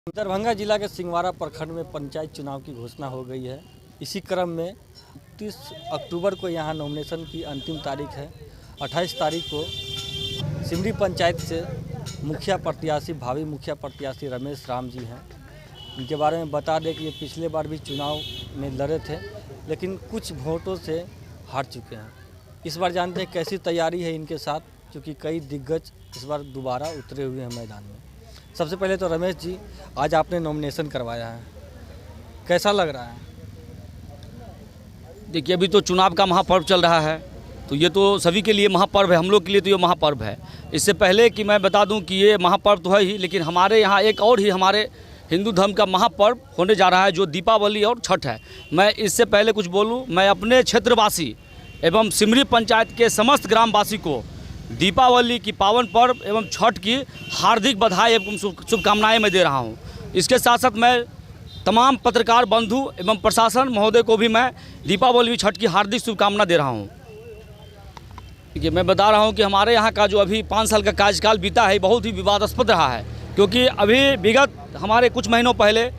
दरभंगा जिला के सिंहवाड़ा प्रखंड में पंचायत चुनाव की घोषणा हो गई है। इसी क्रम में 30 अक्टूबर को यहाँ नॉमिनेशन की अंतिम तारीख है। 28 तारीख को सिमरी पंचायत से मुखिया प्रत्याशी भावी मुखिया प्रत्याशी रमेश राम जी हैं। इनके बारे में बता दें कि ये पिछले बार भी चुनाव में लड़े थे, लेकिन कुछ वोटों से हार चुके हैं। इस बार जानते हैं कैसी तैयारी है इनके साथ, क्योंकि कई दिग्गज इस बार दोबारा उतरे हुए हैं मैदान में। सबसे पहले तो रमेश जी, आज आपने नॉमिनेशन करवाया है, कैसा लग रहा है? देखिए, अभी तो चुनाव का महापर्व चल रहा है, तो ये तो सभी के लिए महापर्व है, हम लोग के लिए तो ये महापर्व है। इससे पहले कि मैं बता दूं कि ये महापर्व तो है ही, लेकिन हमारे यहाँ एक और ही हमारे हिंदू धर्म का महापर्व होने जा रहा है, जो दीपावली और छठ है। मैं इससे पहले कुछ बोलूँ, मैं अपने क्षेत्रवासी एवं सिमरी पंचायत के समस्त ग्रामवासी को दीपावली की पावन पर्व एवं छठ की हार्दिक बधाई एवं शुभकामनाएं मैं दे रहा हूं। इसके साथ साथ मैं तमाम पत्रकार बंधु एवं प्रशासन महोदय को भी मैं दीपावली छठ की हार्दिक शुभकामना दे रहा हूं। देखिए, मैं बता रहा हूं कि हमारे यहां का जो अभी 5 साल का कार्यकाल बीता है, बहुत ही विवादास्पद रहा है, क्योंकि अभी विगत हमारे कुछ महीनों पहले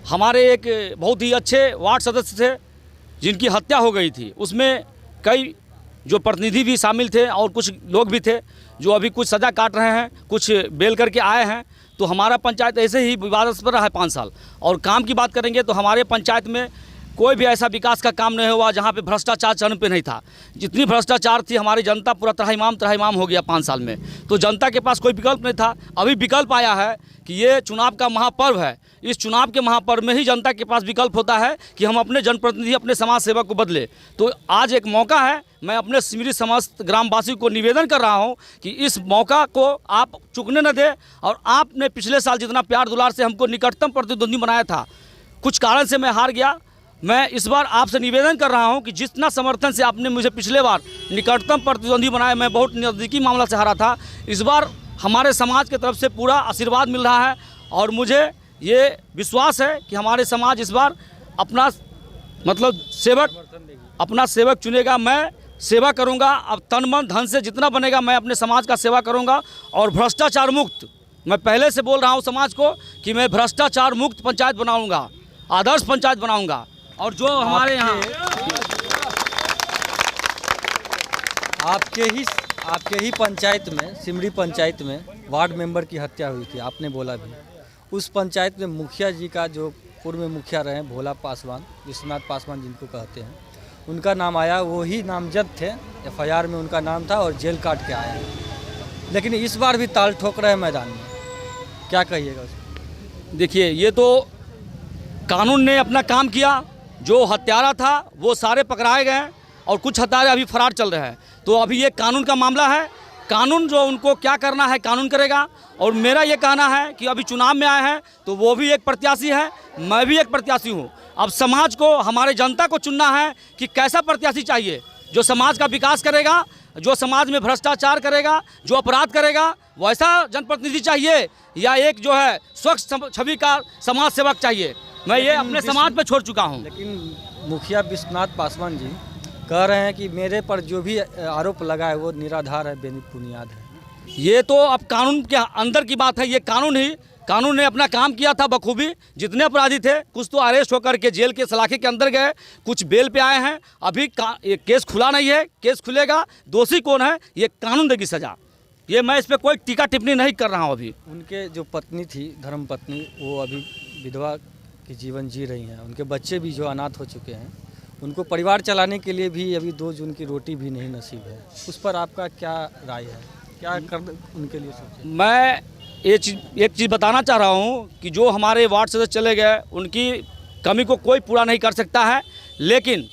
हमारे एक बहुत ही अच्छे वार्ड सदस्य थे जिनकी हत्या हो गई थी। उसमें कई जो प्रतिनिधि भी शामिल थे और कुछ लोग भी थे जो अभी कुछ सज़ा काट रहे हैं, कुछ बेल करके आए हैं। तो हमारा पंचायत ऐसे ही विवादास्पद रहा है 5 साल। और काम की बात करेंगे तो हमारे पंचायत में कोई भी ऐसा विकास का काम नहीं हुआ जहाँ पे भ्रष्टाचार चरम पे नहीं था। जितनी भ्रष्टाचार थी, हमारी जनता पूरा त्राहिमाम हो गया 5 साल में। तो जनता के पास कोई विकल्प नहीं था। अभी विकल्प आया है कि ये चुनाव का महापर्व है। इस चुनाव के महापर्व में ही जनता के पास विकल्प होता है कि हम अपने जनप्रतिनिधि, अपने समाज सेवक को बदले। तो आज एक मौका है। मैं अपने सिमरी समस्त ग्रामवासी को निवेदन कर रहा हूं कि इस मौका को आप चूकने न दें। और आपने पिछले साल जितना प्यार दुलार से हमको निकटतम प्रतिद्वंदी बनाया था, कुछ कारण से मैं हार गया। मैं इस बार आपसे निवेदन कर रहा हूं कि जितना समर्थन से आपने मुझे पिछले बार निकटतम प्रतिद्वंदी बनाया, मैं बहुत नज़दीकी मामला से हारा था। इस बार हमारे समाज की तरफ से पूरा आशीर्वाद मिल रहा है और मुझे ये विश्वास है कि हमारे समाज इस बार अपना अपना सेवक चुनेगा। मैं सेवा करूंगा, अब तन मन धन से जितना बनेगा मैं अपने समाज का सेवा करूंगा। और भ्रष्टाचार मुक्त, मैं पहले से बोल रहा हूं समाज को कि मैं भ्रष्टाचार मुक्त पंचायत बनाऊंगा, आदर्श पंचायत बनाऊंगा। और जो हमारे यहाँ आपके ही पंचायत में, सिमरी पंचायत में वार्ड मेंबर की हत्या हुई थी, आपने बोला भी। उस पंचायत में मुखिया जी का, जो पूर्व मुखिया रहे भोला पासवान, विश्वनाथ पासवान जिनको कहते हैं, उनका नाम आया। वही नामजद थे, FIR में उनका नाम था और जेल काट के आया है। लेकिन इस बार भी ताल ठोक रहे हैं मैदान में, क्या कहिएगा उसको? देखिए, ये तो कानून ने अपना काम किया। जो हत्यारा था वो सारे पकड़ाए गए और कुछ हत्यारे अभी फरार चल रहे हैं। तो अभी ये कानून का मामला है। कानून जो उनको क्या करना है कानून करेगा। और मेरा ये कहना है कि अभी चुनाव में आए हैं तो वो भी एक प्रत्याशी है, मैं भी एक प्रत्याशी हूँ। अब समाज को, हमारे जनता को चुनना है कि कैसा प्रत्याशी चाहिए, जो समाज का विकास करेगा, जो समाज में भ्रष्टाचार करेगा, जो अपराध करेगा, वैसा जनप्रतिनिधि चाहिए, या एक जो है स्वच्छ छवि का समाज सेवक चाहिए। मैं ये अपने समाज पे छोड़ चुका हूँ। लेकिन मुखिया विश्वनाथ पासवान जी कह रहे हैं कि मेरे पर जो भी आरोप लगा है वो निराधार है, बेबुनियाद है। ये तो अब कानून के अंदर की बात है। ये कानून ने अपना काम किया था बखूबी। जितने अपराधी थे, कुछ तो अरेस्ट होकर के जेल के सलाखे के अंदर गए, कुछ बेल पे आए हैं। अभी ये केस खुला नहीं है, केस खुलेगा, दोषी कौन है ये कानून देगी सजा। ये मैं इस पर कोई टीका टिप्पणी नहीं कर रहा हूँ। अभी उनके जो पत्नी थी, धर्मपत्नी, वो अभी विधवा की जीवन जी रही हैं। उनके बच्चे भी जो अनाथ हो चुके हैं, उनको परिवार चलाने के लिए भी अभी 2 जून की रोटी भी नहीं नसीब है। उस पर आपका क्या राय है, क्या कर उनके लिए सोचें? मैं एक चीज़ बताना चाह रहा हूँ कि जो हमारे वार्ड सदस्य चले गए, उनकी कमी को कोई पूरा नहीं कर सकता है। लेकिन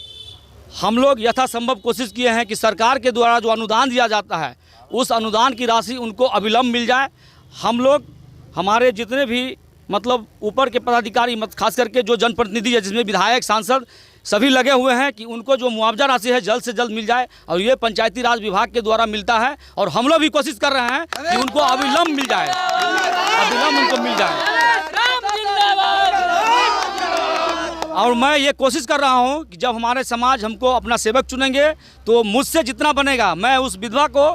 हम लोग यथासंभव कोशिश किए हैं कि सरकार के द्वारा जो अनुदान दिया जाता है, उस अनुदान की राशि उनको अविलंब मिल जाए। हम लोग, हमारे जितने भी ऊपर के पदाधिकारी, खास करके जो जनप्रतिनिधि है, जिसमें विधायक, सांसद, सभी लगे हुए हैं कि उनको जो मुआवजा राशि है जल्द से जल्द मिल जाए। और ये पंचायती राज विभाग के द्वारा मिलता है और हम लोग भी कोशिश कर रहे हैं कि उनको अविलंब मिल जाए, अविलंब उनको मिल जाए। और मैं ये कोशिश कर रहा हूँ कि जब हमारे समाज हमको अपना सेवक चुनेंगे तो मुझसे जितना बनेगा मैं उस विधवा को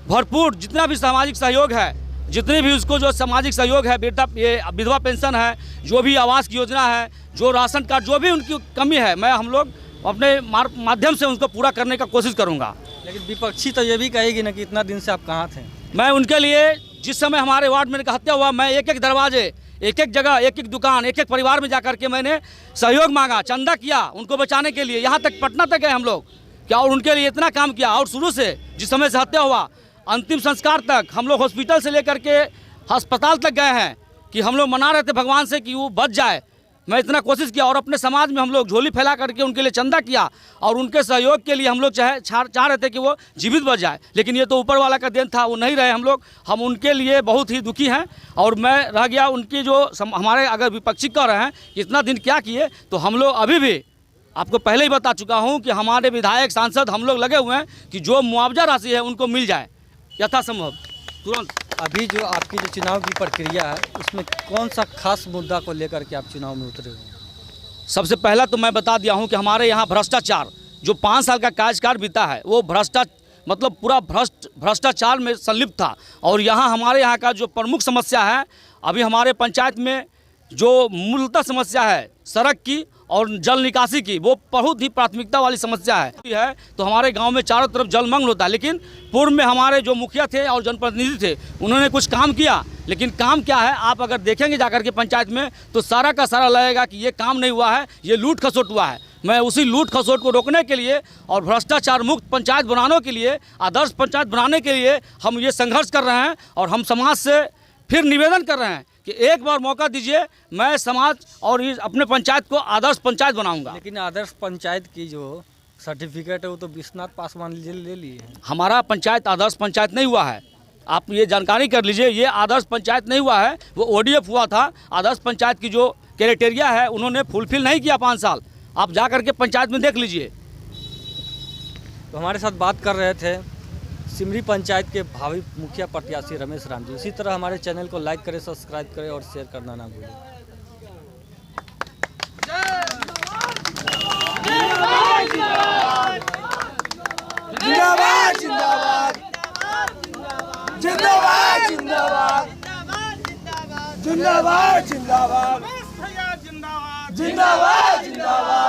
भरपूर, जितना भी सामाजिक सहयोग है जितने भी उसको जो सामाजिक सहयोग है, विधवा पेंशन है, जो भी आवास की योजना है, जो राशन कार्ड, जो भी उनकी कमी है, मैं हम लोग अपने माध्यम से उनको पूरा करने का कोशिश करूँगा। लेकिन विपक्षी तो ये भी कहेगी ना कि इतना दिन से आप कहाँ थे। मैं उनके लिए जिस समय हमारे वार्ड में हत्या हुआ, मैं एक एक दरवाजे, एक एक जगह, एक एक दुकान, एक एक परिवार में जाकर के मैंने सहयोग मांगा, चंदा किया उनको बचाने के लिए। यहाँ तक पटना तक गए हम लोग क्या, और उनके लिए इतना काम किया। और शुरू से जिस समय से हत्या हुआ अंतिम संस्कार तक हम लोग हॉस्पिटल से लेकर के अस्पताल तक गए हैं कि हम लोग मना रहे थे भगवान से कि वो बच जाए। मैं इतना कोशिश किया और अपने समाज में हम लोग झोली फैला करके उनके लिए चंदा किया और उनके सहयोग के लिए हम लोग चाह रहे थे कि वो जीवित बच जाए। लेकिन ये तो ऊपर वाला का देन था, वो नहीं रहे हम लोग। हम उनके लिए बहुत ही दुखी हैं और मैं रह गया उनकी जो हमारे अगर विपक्षी कह रहे हैं कि इतना दिन क्या किए, तो हम लोग अभी भी आपको पहले ही बता चुका हूँ कि हमारे विधायक सांसद हम लोग लगे हुए हैं कि जो मुआवजा राशि है उनको मिल जाए यथासंभव तुरंत। अभी जो आपकी जो चुनाव की प्रक्रिया है उसमें कौन सा खास मुद्दा को लेकर के आप चुनाव में उतरे हो? सबसे पहला तो मैं बता दिया हूं कि हमारे यहां भ्रष्टाचार जो 5 साल का कार्यकाल बीता है वो मतलब पूरा भ्रष्टाचार में संलिप्त था। और यहां हमारे यहां का जो प्रमुख समस्या है, अभी हमारे पंचायत में जो मूलतः समस्या है सड़क की और जल निकासी की, वो बहुत ही प्राथमिकता वाली समस्या है। तो हमारे गांव में चारों तरफ जलमग्न होता है। लेकिन पूर्व में हमारे जो मुखिया थे और जनप्रतिनिधि थे उन्होंने कुछ काम किया, लेकिन काम क्या है आप अगर देखेंगे जाकर के पंचायत में तो सारा का सारा लगेगा कि ये काम नहीं हुआ है, ये लूट खसोट हुआ है। मैं उसी लूट खसोट को रोकने के लिए और भ्रष्टाचार मुक्त पंचायत बनाने के लिए, आदर्श पंचायत बनाने के लिए हम ये संघर्ष कर रहे हैं। और हम समाज से फिर निवेदन कर रहे हैं कि एक बार मौका दीजिए, मैं समाज और अपने पंचायत को आदर्श पंचायत बनाऊंगा। लेकिन आदर्श पंचायत की जो सर्टिफिकेट है वो तो विश्वनाथ पासवान जी ले लिए हैं। हमारा पंचायत आदर्श पंचायत नहीं हुआ है, आप ये जानकारी कर लीजिए। ये आदर्श पंचायत नहीं हुआ है, वो ODF हुआ था। आदर्श पंचायत की जो क्राइटेरिया है उन्होंने फुलफिल नहीं किया 5 साल। आप जा करके पंचायत में देख लीजिए। तो हमारे साथ बात कर रहे थे सिमरी पंचायत के भावी मुखिया प्रत्याशी रमेश राम जी। इसी तरह हमारे चैनल को लाइक करें, सब्सक्राइब करें और शेयर करना ना भूलें। जिंदाबाद जिंदाबाद जिंदाबाद जिंदाबाद जिंदाबाद जिंदाबाद जिंदाबाद जिंदाबाद जिंदाबाद।